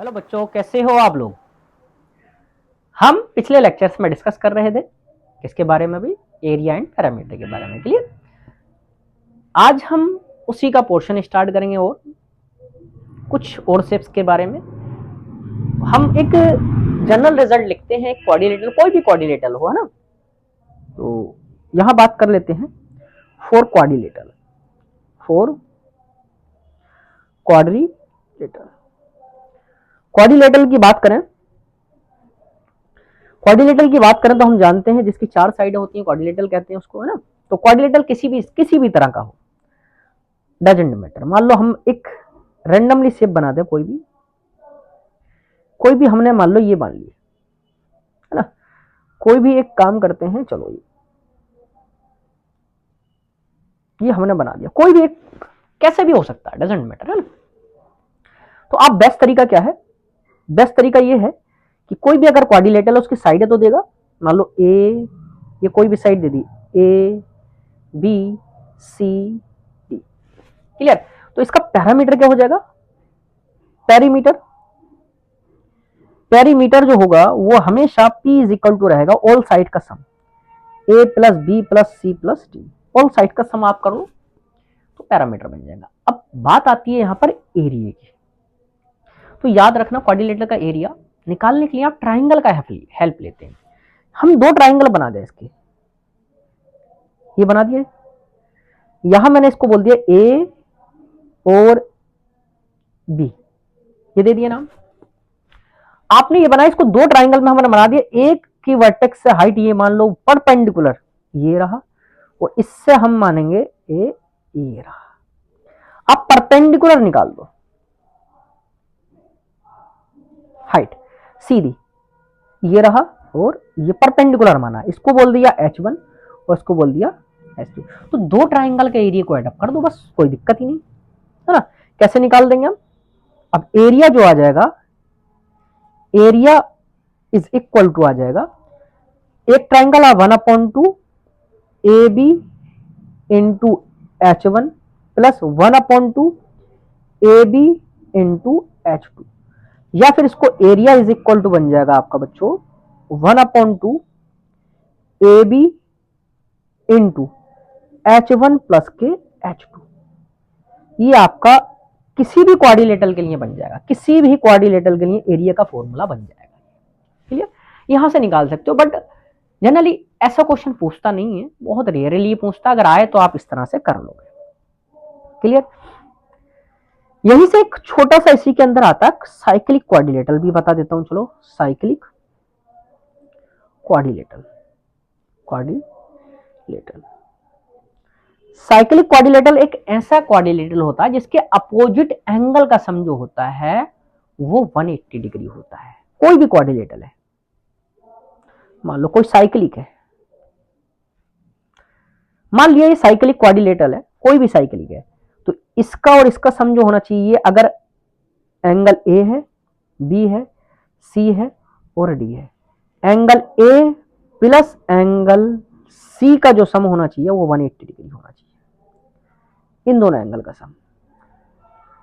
Hello बच्चों, कैसे हो आप लोग। हम पिछले लेक्चर्स में डिस्कस कर रहे थे किसके बारे में भी, एरिया एंड पैरामीटर के बारे में। क्लियर। आज हम उसी का पोर्शन स्टार्ट करेंगे और कुछ और शेप्स के बारे में। हम एक जनरल रिजल्ट लिखते हैं, कोऑर्डिनेटर, कोई भी कोऑर्डिनेटर हो, है ना। तो यहां बात कर लेते हैं four coordinator. Four coordinator, coordinator की बात करें, कोऑर्डिनेटर की बात करें तो हम जानते हैं जिसकी चार साइडें होती हैं कोऑर्डिनेटर कहते हैं उसको, है ना। तो कोऑर्डिनेटर किसी भी तरह का हो, डजेंट मैटर। मान लो हम एक रेंडमली शेप बना दे, कोई भी हमने मान लो ये मान लिया, है ना। कोई भी एक काम करते हैं, चलो ये हमने बना दिया, कोई भी एक कैसे भी हो सकता है, डजेंट मैटर, है ना। तो आप बेस्ट तरीका क्या है, बेस्ट तरीका ये है कि कोई भी अगर कोऑर्डिनेटर है उसकी साइड है तो देगा, मान लो ए, ये कोई भी साइड दे दी, A B C D. Clear. तो इसका पैरामीटर क्या हो जाएगा, पेरीमीटर। पेरीमीटर जो होगा वो हमेशा P इज इक्वल टू रहेगा ऑल साइड का sum, A plus B plus C plus D, all side का सम आप कर लो तो पैरामीटर बन जाएगा। अब बात आती है यहां पर एरिया की। तो याद रखना, कोऑर्डिनेटर का एरिया निकालने के लिए आप ट्राइंगल का हेल्प लेते हैं। हम दो ट्राइंगल बना दें इसके, ये बना दिए, यहां मैंने इसको बोल दिया ए और बी, ये दे दिया नाम। आपने ये बनाया, इसको दो ट्राइंगल में हमने बना दिया, एक की वर्टेक्स से हाइट ये मान लो परपेंडिकुलर ये रहा, और इससे हम मानेंगे ये रहा। अब परपेंडिकुलर निकाल दो, हाइट सीधी ये रहा और ये परपेंडिकुलर माना, इसको बोल दिया H1 और इसको बोल दिया H2। तो दो ट्राइंगल के एरिया को एडअप कर दो, बस कोई दिक्कत ही नहीं, है ना। कैसे निकाल देंगे हम, अब एरिया जो आ जाएगा, एरिया इज इक्वल टू आ जाएगा, एक ट्राइंगल आ 1/2 A B into H1 plus 1/2 A B into H2, या फिर इसको एरिया इज इक्वल टू बन जाएगा आपका बच्चों 1/2 A B into H1 plus के H2। ये आपका किसी भी कोऑर्डिनेटर के लिए बन जाएगा, किसी भी कोऑर्डिनेटर के लिए एरिया का फॉर्मूला बन जाएगा। क्लियर। यहां से निकाल सकते हो, बट जनरली ऐसा क्वेश्चन पूछता नहीं है, बहुत रेयरली पूछता, अगर आए तो आप इस तरह से कर लोगे। क्लियर। यहीं से एक छोटा सा इसी के अंदर आता है साइक्लिक कोऑर्डिनेटर, भी बता देता हूं, चलो साइक्लिक कोऑर्डिनेटर, साइक्लिक कोऑर्डिनेटर एक ऐसा कोऑर्डिनेटर होता है जिसके अपोजिट एंगल का सम जो होता है वो 180 डिग्री होता है। कोई भी कोऑर्डिनेटर है, मान लो कोई साइक्लिक है, मान लिया ये साइक्लिक कोऑर्डिनेटर है, कोई भी साइक्लिक है, तो इसका और इसका सम जो होना चाहिए, अगर एंगल ए है, बी है, सी है और डी है, angle A plus angle C का जो सम होना चाहिए वो 180 डिग्री होना चाहिए, इन दोनों एंगल का सम।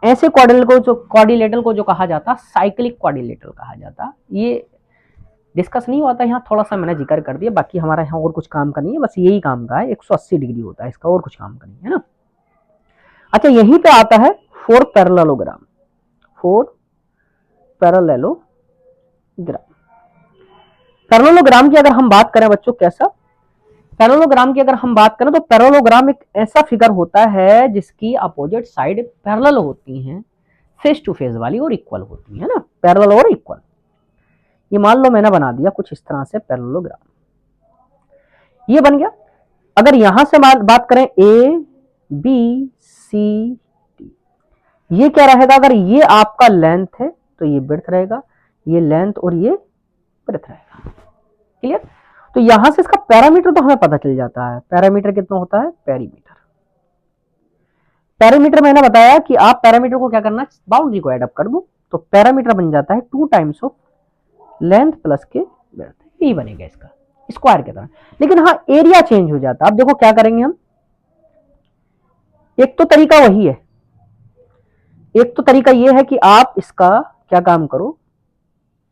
ऐसे कोऑर्डिनेटर को जो कहा जाता साइक्लिक कोऑर्डिनेटर कहा जाता। ये डिस्कस नहीं होता यहाँ, थोड़ा सा मैंने जिक्र कर दिया, बाकी हमारा यहाँ और कुछ काम का नहीं है, बस यही काम का है, 180 डिग्री होता है इसका, और कुछ काम का नहीं है ना। अच्छा, यहीं पे आता है four parallelogram, four parallelogram. Parallelogram की अगर हम बात करें बच्चों, कैसा पैरेललोग्राम की अगर हम बात करें तो पैरेललोग्राम एक ऐसा फिगर होता है जिसकी अपोजिट साइड पैरेलल होती हैं, फेस टू फेस वाली और इक्वल होती है ना, पैरेलल और इक्वल। ये मान लो मैंने बना दिया कुछ इस तरह से पैरेललोग्राम, ये बन गया। अगर यहां से बात करें ए बी सी डी, ये क्या रहेगा, अगर ये आपका लेंथ है तो ये ब्रेड्थ रहेगा, ये लेंथ और ये ब्रेड्थ रहेगा। क्लियर। तो यहां से इसका पैरामीटर तो हमें पता चल जाता है, पैरामीटर कितना होता है, पेरीमीटर। पैरामीटर मैंने बताया कि आप पैरामीटर को क्या करना, बाउंड्री को एडअप कर दो, तो पैरामीटर बन जाता है 2 टाइम्स ऑफ लेंथ प्लस के ब्रेड्थ, यही बनेगा इसका स्क्वायर की तरह। लेकिन हाँ, एरिया चेंज हो जाता है। अब देखो क्या करेंगे हम, एक तो तरीका वही है, एक तो तरीका ये है कि आप इसका क्या काम करो,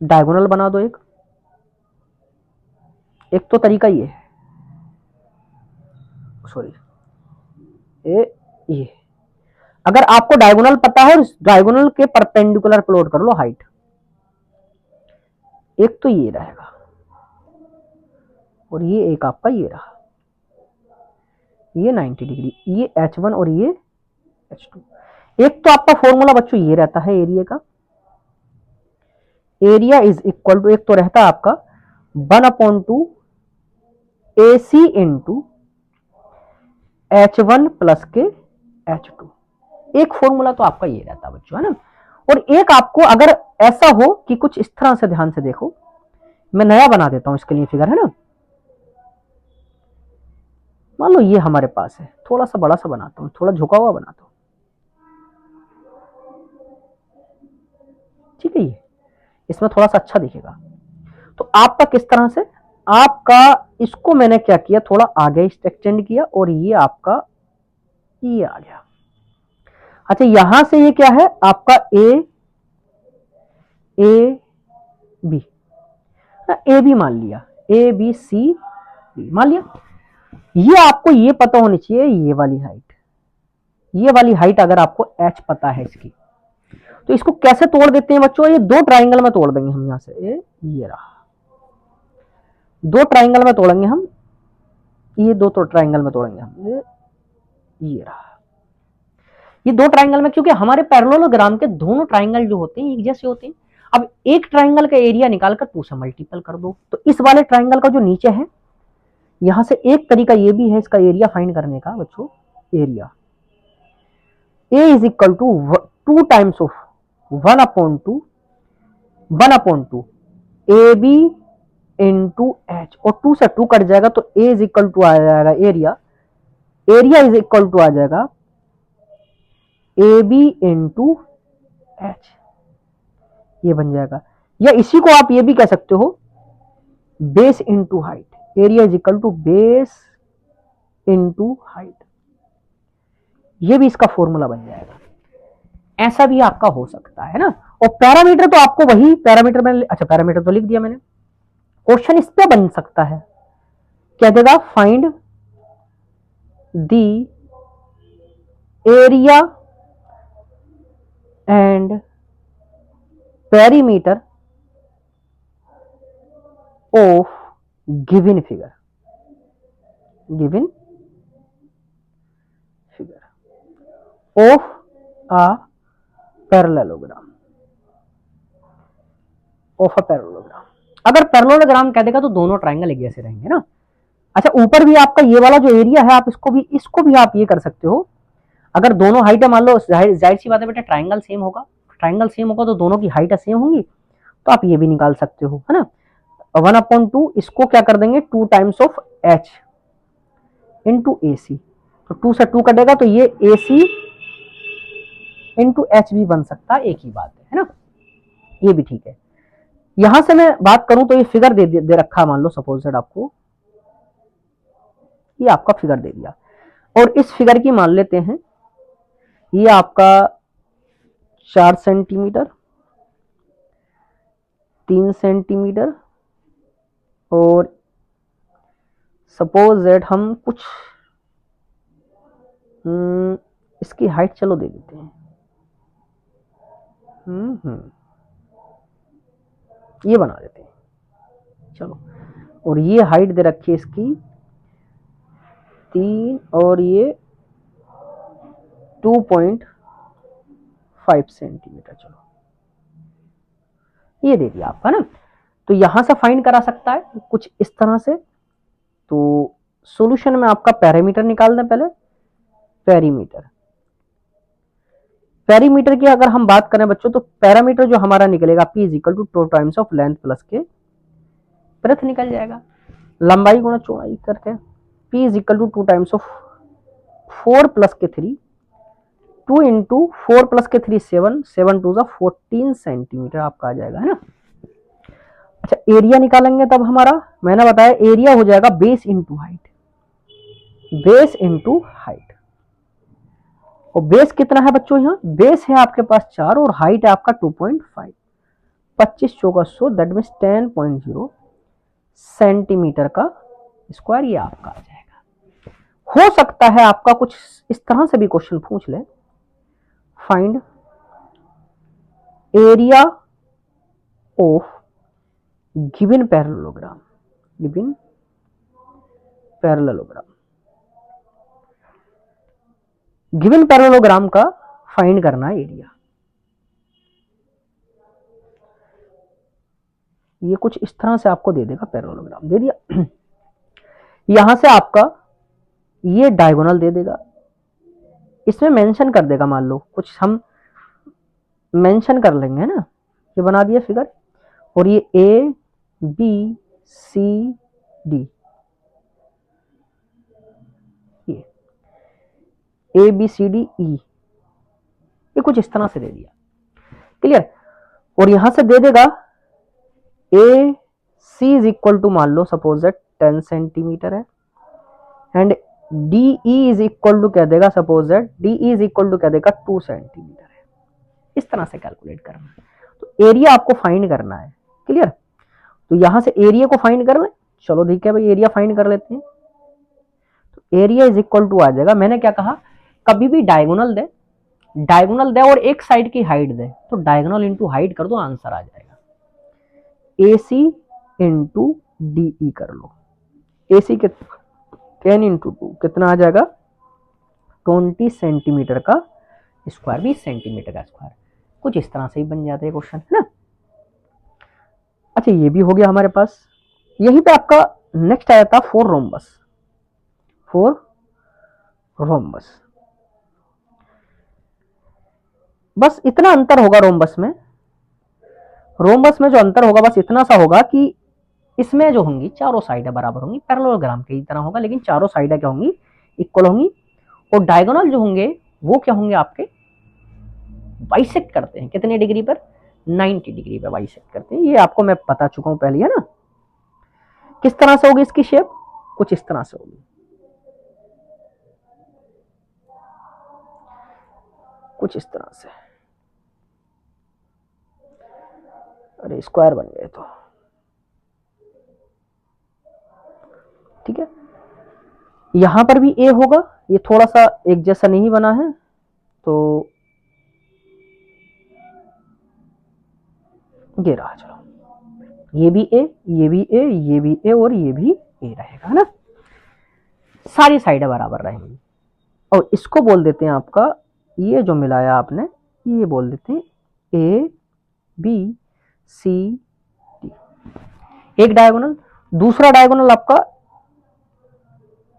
डायगोनल बना दो। एक तो तरीका ये है, सॉरी ये अगर आपको डायगोनल पता है, डायगोनल के परपेंडिकुलर प्लॉट कर लो हाइट। एक तो ये रहेगा और ये एक आपका ये रहा, ये 90 डिग्री, ये H1 और ये H2। एक तो आपका फॉर्मूला बच्चों ये रहता है एरिया का, एरिया इज इक्वल टू, एक तो रहता है आपका 1/2 AC इंटू H1 प्लस के H2। एक फॉर्मूला तो आपका ये रहता है बच्चों, है ना। और एक आपको अगर ऐसा हो कि कुछ इस तरह से, ध्यान से देखो, मैं नया बना देता हूं इसके लिए फिगर, है ना। मान लो ये हमारे पास है, थोड़ा सा बड़ा सा बनाता हूं, थोड़ा झुका हुआ बनाता हूं, ठीक है। ये इसमें थोड़ा सा अच्छा दिखेगा। तो आपका किस तरह से, आपका इसको मैंने क्या किया, थोड़ा आगे एक्सटेंड किया और ये आपका ये आ गया। अच्छा, यहां से ये क्या है आपका ए बी मान लिया, ए बी सी डी मान लिया। ये आपको ये पता होनी चाहिए, ये वाली हाइट अगर आपको एच पता है इसकी, तो इसको कैसे तोड़ देते हैं बच्चों, ये दो ट्राइंगल में तोड़ देंगे हम। यहां से ये रहा, दो ट्राइंगल में तोड़ेंगे हम, ये दो तो ट्राइंगल में तोड़ेंगे हम, ये रहा। ये दो ट्राइंगल में, क्योंकि हमारे पैरेललोग्राम के दोनों ट्राइंगल जो होते हैं एक जैसे होते हैं। अब एक ट्राइंगल का एरिया निकालकर 2 से मल्टीपल कर दो, तो इस वाले ट्राइंगल का जो नीचे है, यहां से एक तरीका ये भी है इसका एरिया फाइंड करने का बच्चों। Area A is equal to 2 times of 1/2 A B into H, और 2 से 2 कट जाएगा तो ए इज इक्वल टू आ जाएगा area, area is equal to आ जाएगा ए बी इंटू एच, ये बन जाएगा। या इसी को आप ये भी कह सकते हो base into height, area is equal to base into height, ये भी इसका फॉर्मूला बन जाएगा। ऐसा भी आपका हो सकता है ना। और पैरामीटर तो आपको वही पैरामीटर में, अच्छा पैरामीटर तो लिख दिया मैंने। क्वेश्चन इस पे बन सकता है, क्या देगा, find the area and perimeter of given figure of a parallelogram अगर पैरेललोग्राम कह देगा तो दोनों ट्राइंगल एक जैसे रहेंगे ना। अच्छा, ऊपर भी आपका ये वाला जो एरिया है, आप इसको भी आप ये कर सकते हो। अगर दोनों हाइट मान लो, जाहिर सी बात है बेटा, ट्राइंगल सेम होगा, तो दोनों की हाइट सेम होंगी, तो आप ये भी निकाल सकते हो, है ना। 1/2 इसको क्या कर देंगे, 2 टाइम्स ऑफ एच इंटू ए सी, तो 2 से 2 कटेगा तो ये ए सी इंटू एच भी बन सकता है, एक ही बात है ना। ये भी ठीक है। यहां से मैं बात करूं तो ये फिगर दे रखा है, मान लो सपोज दैट आपको ये आपका फिगर दे दिया, और इस फिगर की मान लेते हैं ये आपका 4 सेंटीमीटर, 3 सेंटीमीटर, और सपोज दैट हम कुछ इसकी हाइट चलो दे देते हैं, ये बना देते हैं चलो। और ये हाइट दे रखी है इसकी 3, और ये 2.5 सेंटीमीटर, चलो ये दे दिया आपका ना। तो यहां से फाइंड करा सकता है कुछ इस तरह से। तो सॉल्यूशन में आपका पैरामीटर निकाल दें पहले। पैरामीटर की अगर हम बात करें बच्चों, तो पैरामीटर जो हमारा निकलेगा P is equal to 2 times of length plus के ब्रेथ निकल जाएगा, लंबाई गुणा चौड़ाई करके। P is equal to 2 times of 4 plus के 3, 2 इंटू 4 प्लस के 3 7, 7 टू 14 सेंटीमीटर आपका आ जाएगा, है ना। अच्छा, एरिया निकालेंगे तब हमारा, मैंने बताया एरिया हो जाएगा बेस इंटू हाइट, और बेस कितना है बच्चों, यहाँ बेस है आपके पास 4 और हाइट है आपका 2.5, 25 चौका 100 दैट मीन्स 10.0 सेंटीमीटर का स्क्वायर ये आपका आ जाएगा। हो सकता है आपका कुछ इस तरह से भी क्वेश्चन पूछ ले, find area of given parallelogram, given parallelogram, given parallelogram का फाइंड करना एरिया। ये कुछ इस तरह से आपको दे देगा, पैरेललोग्राम दे दिया। यहां से आपका ये डायगोनल दे देगा, इसमें मेंशन कर देगा, मान लो कुछ हम मेंशन कर लेंगे, है ना। ये बना दिया फिगर, और ये ए बी सी डी, ये ए बी सी डी ई, ये कुछ इस तरह से दे दिया, क्लियर। और यहां से दे देगा A C is equal to, मान लो सपोज दैट 10 सेंटीमीटर है, and D E is equal to कह देगा, suppose that D E is equal to कह देगा 2 सेंटीमीटर है। इस तरह से कैलकुलेट करना है, तो एरिया आपको फाइंड करना है, क्लियर। तो यहां से एरिया को फाइंड कर ले, चलो ठीक है भाई, एरिया फाइंड कर लेते हैं। तो एरिया इज इक्वल टू आ जाएगा, मैंने क्या कहा, कभी भी डायगोनल दे, डायगोनल दे और एक साइड की हाइट दे, तो डायगोनल इंटू हाइट कर दो, आंसर आ जाएगा। ए सी इंटू डी ई कर लो, ए सी के 10 इंटू 2 कितना आ जाएगा, 20 सेंटीमीटर का स्क्वायर, 20 सेंटीमीटर का स्क्वायर। कुछ इस तरह से ही बन जाते हैं क्वेश्चन, है ना। अच्छा, ये भी हो गया हमारे पास। यहीं पे आपका नेक्स्ट आया था 4 रोम्बस, 4 रोम्बस। बस इतना अंतर होगा रोम्बस में, रोम्बस में जो अंतर होगा बस इतना सा होगा कि इसमें जो होंगी चारों साइडें बराबर होंगी, पैरेललोग्राम की तरह होगा, लेकिन चारों साइडें क्या होंगी, इक्वल होंगी। और डायगोनल जो होंगे वो क्या होंगे, आपके बाइसेक्ट करते हैं, कितने डिग्री पर, 90 डिग्री पर बाइसेक्ट करते हैं। ये आपको मैं बता चुका हूं पहले, है ना। किस तरह से होगी इसकी शेप, कुछ इस तरह से होगी, कुछ इस तरह से। अरे स्क्वायर बन गए तो ठीक है। यहां पर भी ए होगा, ये थोड़ा सा एक जैसा नहीं बना है, तो ये रहा, चलो ये भी ए, ये भी ए, ये भी ए, और ये भी ए रहेगा, है ना। सारी साइडें बराबर रहेंगी। और इसको बोल देते हैं आपका, ये जो मिलाया आपने, ये बोल देते हैं ए बी सी डी, एक डायगोनल। दूसरा डायगोनल आपका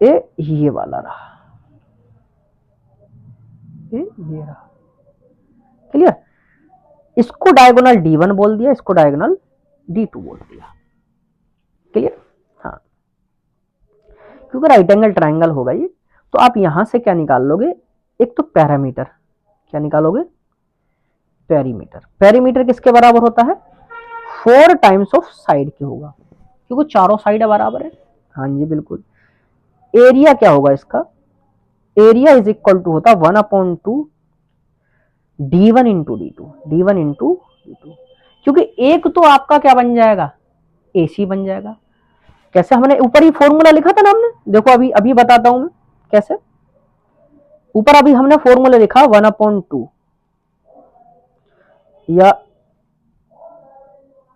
ये वाला रहा, ये रहा, क्लियर। इसको डायगोनल D1 बोल दिया, इसको डायगोनल D2 बोल दिया, क्लियर। हाँ, क्योंकि राइट एंगल ट्राइंगल होगा ये, तो आप यहां से क्या निकाल लोगे, एक तो पैरामीटर, क्या निकालोगे, पेरीमीटर। पेरीमीटर किसके बराबर होता है, 4 टाइम्स ऑफ साइड के होगा, क्योंकि चारों साइड बराबर है। हाँ जी बिल्कुल। एरिया क्या होगा इसका, एरिया इज इक्वल टू होता 1/2 D1 into D2, D1 into D2, क्योंकि एक तो आपका क्या बन जाएगा, AC बन जाएगा। कैसे, हमने ऊपर ही फॉर्मूला लिखा था ना हमने, देखो अभी अभी बताता हूं मैं कैसे। ऊपर अभी हमने फॉर्मूला लिखा 1/2, या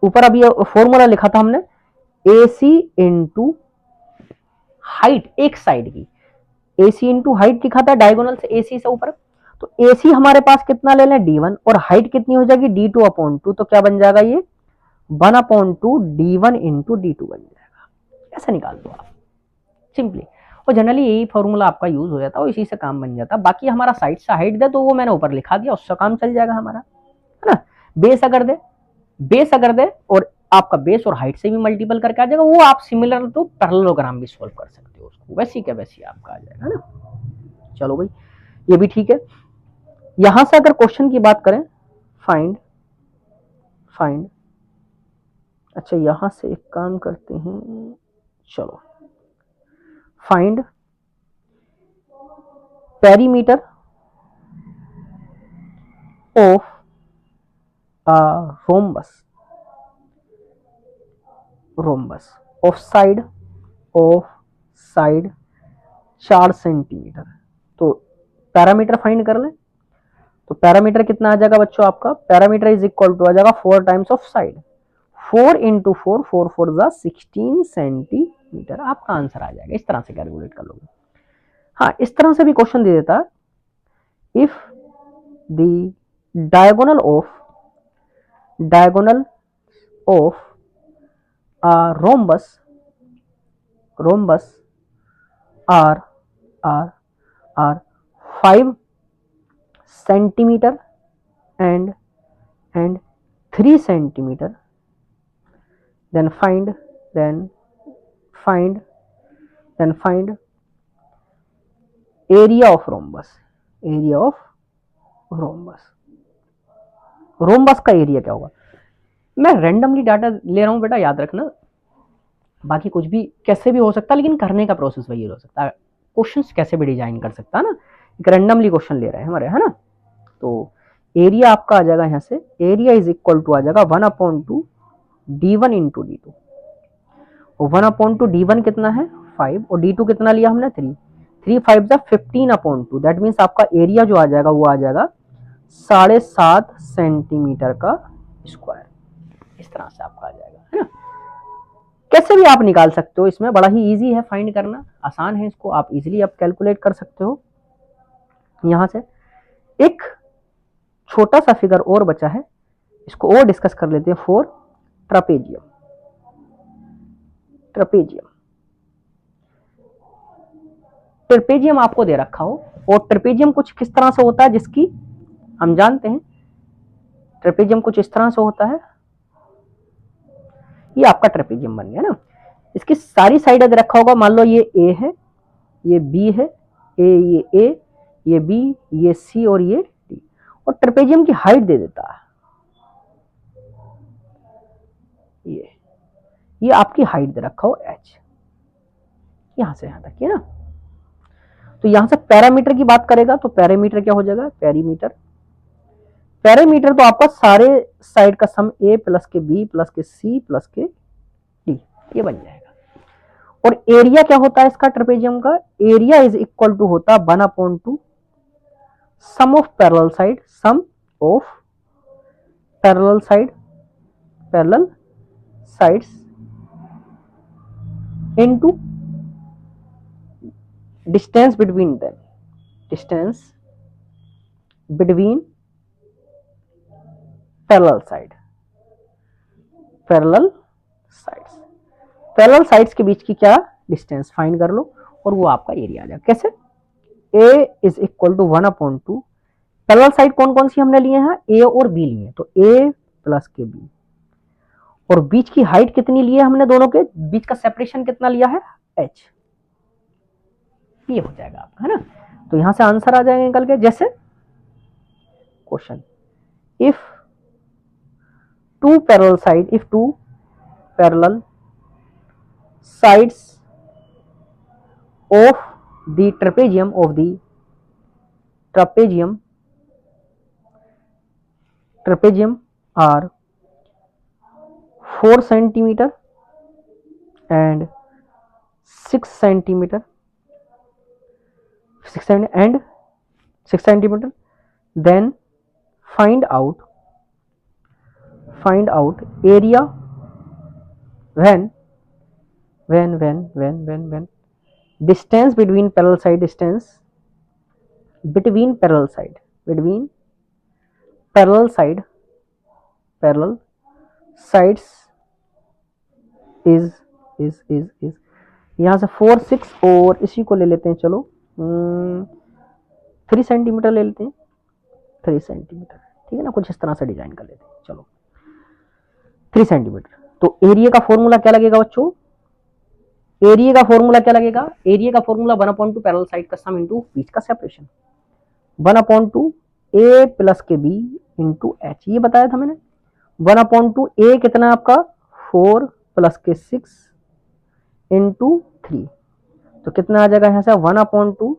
ऊपर अभी फॉर्मूला लिखा था हमने AC इंटू हाइट एक साइड की, AC इंटू हाइट लिखा था डायगोनल से AC से ऊपर, तो AC हमारे पास कितना ले लें, D1, और हाइट कितनी हो जाएगी, D2/2, तो क्या बन जाएगा ये 1/2 D1 इंटू D2 बन जाएगा। ऐसा निकाल दो आप सिंपली, और जनरली यही फॉर्मूला आपका यूज हो जाता है, इसी से काम बन जाता है। बाकी हमारा साइड से हाइट दे तो वो मैंने ऊपर लिखा दिया, उससे काम चल जाएगा हमारा, है ना। बेस अगर दे, बेस अगर दे और आपका बेस और हाइट से भी मल्टीपल करके आ जाएगा, वो आप सिमिलर टू पैरेललोग्राम भी सॉल्व कर सकते हो उसको, वैसी क्या वैसी आपका आ जाएगा, है ना। चलो भाई, ये भी ठीक है। यहां से अगर क्वेश्चन की बात करें, फाइंड फाइंड, अच्छा यहां से एक काम करते हैं, चलो find perimeter of rhombus, rhombus of side 4 centimetre. तो पैरामीटर फाइंड कर लें। तो पैरामीटर कितना आ जाएगा बच्चों आपका, पैरामीटर इज इक्वल टू आ जाएगा 4 टाइम्स ऑफ साइड, 4 इंटू 4, 4 जा 16 सेंटीमीटर, आपका आंसर आ जाएगा। इस तरह से कैलकुलेट कर लोगे। हाँ, इस तरह से भी क्वेश्चन दे देता, if the diagonal of a rhombus are are 5 centimeter and 3 centimeter, then find area of rhombus। Rhombus का एरिया क्या होगा। मैं रैंडमली डाटा ले रहा हूं बेटा, याद रखना, बाकी कुछ भी कैसे भी हो सकता है, लेकिन करने का प्रोसेस वही हो सकता है। क्वेश्चंस कैसे भी डिजाइन कर सकता है ना, एक रैंडमली क्वेश्चन ले रहे हैं हमारे, है ना। तो एरिया आपका आ जाएगा यहाँ से, एरिया इज इक्वल टू आ जाएगा 1/2 d1 इंटू d2। और 1/2 d1 कितना है 5, और d2 कितना लिया हमने 3, 3 5 जा 15/2। दैट मीन्स आपका एरिया जो आ जाएगा वो आ जाएगा 7.5 सेंटीमीटर का स्क्वायर। इस तरह से आपका आ जाएगा, है ना। कैसे भी आप निकाल सकते हो, इसमें बड़ा ही इजी है फाइंड करना, आसान है, इसको आप इजीली आप कैलकुलेट कर सकते हो। यहां से एक छोटा सा फिगर और बचा है, इसको और डिस्कस कर लेते हैं। फॉर ट्रापेजियम, ट्रेपेजियम आपको दे रखा हो, और ट्रेपेजियम कुछ किस तरह से होता है जिसकी हम जानते हैं। ट्रेपेजियम कुछ इस तरह से होता है, ये आपका ट्रेपेजियम बन गया ना। इसकी सारी साइड अगर रखा होगा, मान लो ये ए है, ये बी है, ये बी, ये सी और ये डी, और ट्रेपेजियम की हाइट दे देता है, ये आपकी हाइट दे रखा हो h, यहां से यहां तक है ना। तो यहां से पैरामीटर की बात करेगा तो पैरामीटर क्या हो जाएगा, पैरामीटर तो आपका सारे साइड का सम a प्लस के b प्लस के c प्लस के d, ये बन जाएगा। और एरिया क्या होता है इसका ट्रेपेजियम का, एरिया इज इक्वल टू होता 1/2 sum of parallel sides into distance between parallel sides के बीच की क्या डिस्टेंस फाइंड कर लो, और वो आपका एरिया आ जाएगा। कैसे, a is equal to 1/2, parallel side कौन कौन सी हमने लिए हैं, a और b लिए, तो a प्लस के b, और बीच की हाइट कितनी ली है हमने, दोनों के बीच का सेपरेशन कितना लिया है h, ये हो जाएगा आपका, है ना। तो यहां से आंसर आ जाएगा निकल के। जैसे question, if two parallel sides of the trapezium are 4 centimeter and 6 centimeter then find out area when distance between parallel sides is यहां से 4 6, और इसी को ले लेते हैं, चलो 3 सेंटीमीटर ले लेते हैं, 3 सेंटीमीटर, ठीक है ना, कुछ इस तरह से डिजाइन कर लेते हैं। चलो 3 सेंटीमीटर, तो एरिया का फॉर्मूला क्या लगेगा बच्चों, एरिया का फॉर्मूला 1/2 पैरेलल साइड का सम इंटू बीच का सेपरेशन, 1/2 a प्लस के b इंटू h, ये बताया था मैंने। 1/2 a कितना आपका 4 प्लस के 6 इंटू 3, तो कितना आ जाएगा यहाँ से 1/2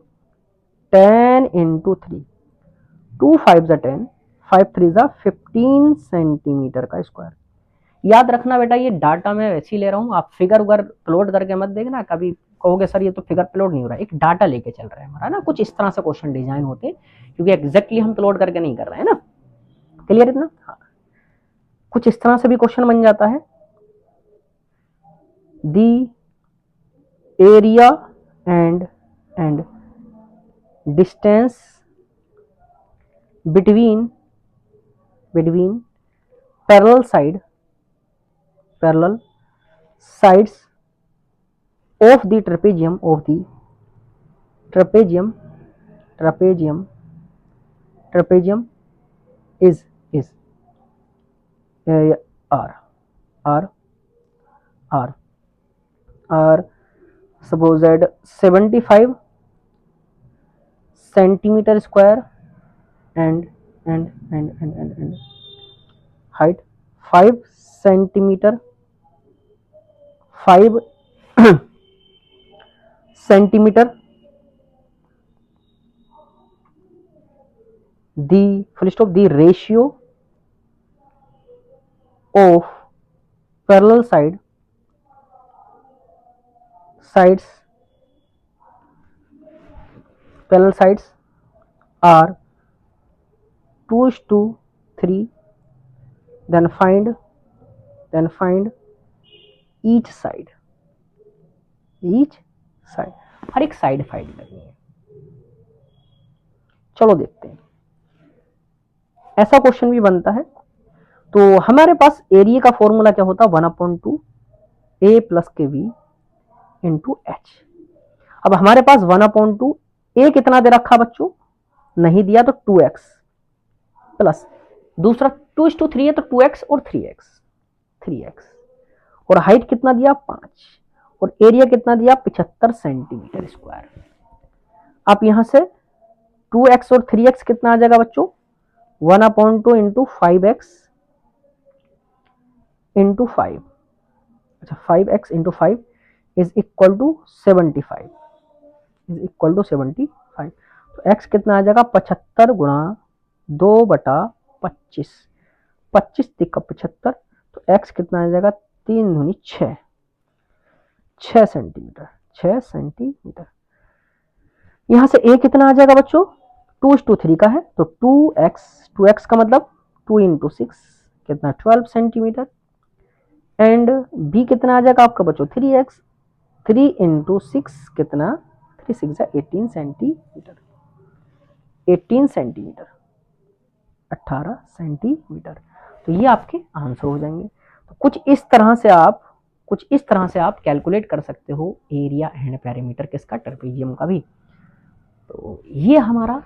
10 इंटू 3, 2 5 10, 5 3 15 सेंटीमीटर का स्क्वायर। याद रखना बेटा, ये डाटा मैं वैसे ही ले रहा हूँ, आप फिगर उगर प्लॉट करके मत देखना, कभी कहोगे सर ये तो फिगर प्लॉट नहीं हो रहा है, एक डाटा लेके चल रहा है हमारा ना, कुछ इस तरह से क्वेश्चन डिजाइन होते हैं, क्योंकि एग्जैक्टली हम प्लॉट करके नहीं कर रहे हैं ना। क्लियर इतना? हाँ, कुछ इस तरह से भी क्वेश्चन बन जाता है, the area and distance between parallel sides of the trapezium is r r r r supposed 75 centimeter square and height 5 centimeter 5 centimeter, the full stop, the ratio of parallel sides are 2:3, then find each side, हर एक side find करनी है। चलो देखते हैं, ऐसा question भी बनता है। तो हमारे पास एरिया का फॉर्मूला क्या होता है, 1/2 a प्लस के वी इंटू एच। अब हमारे पास 1/2 a कितना दे रखा बच्चों, नहीं दिया तो 2x प्लस दूसरा 2:3 है तो 2x और 3x और हाइट कितना दिया 5 और एरिया कितना दिया 75 सेंटीमीटर स्क्वायर। आप यहां से 2x और 3x कितना आ जाएगा बच्चों, 1/2 इंटू 5x इंटू 5, अच्छा 5x into 5 is equal to 75, तो x कितना आ जाएगा 75 गुणा 2/25, 25 तिक्का 75, तो x कितना आ जाएगा 3 दूनी 6 सेंटीमीटर। यहां से a कितना आ जाएगा बच्चों, 2:3 का है तो 2x का मतलब 2 इंटू 6 कितना 12 सेंटीमीटर, एंड b कितना आ जाएगा आपका बच्चों 3x, 3 इंटू 6 कितना 3 6 18 सेंटीमीटर, 18 सेंटीमीटर 18 सेंटीमीटर। तो ये आपके आंसर हो जाएंगे। तो कुछ इस तरह से आप कैलकुलेट कर सकते हो एरिया एंड पेरीमीटर किसका, ट्रेपेजियम का भी। तो ये हमारा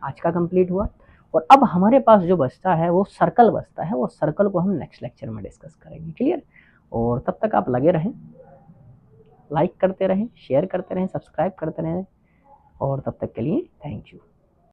आज का कंप्लीट हुआ, और अब हमारे पास जो बचता है वो सर्कल बचता है, वो सर्कल को हम नेक्स्ट लेक्चर में डिस्कस करेंगे। क्लियर? और तब तक आप लगे रहें, लाइक करते रहें, शेयर करते रहें, सब्सक्राइब करते रहें, और तब तक के लिए थैंक यू।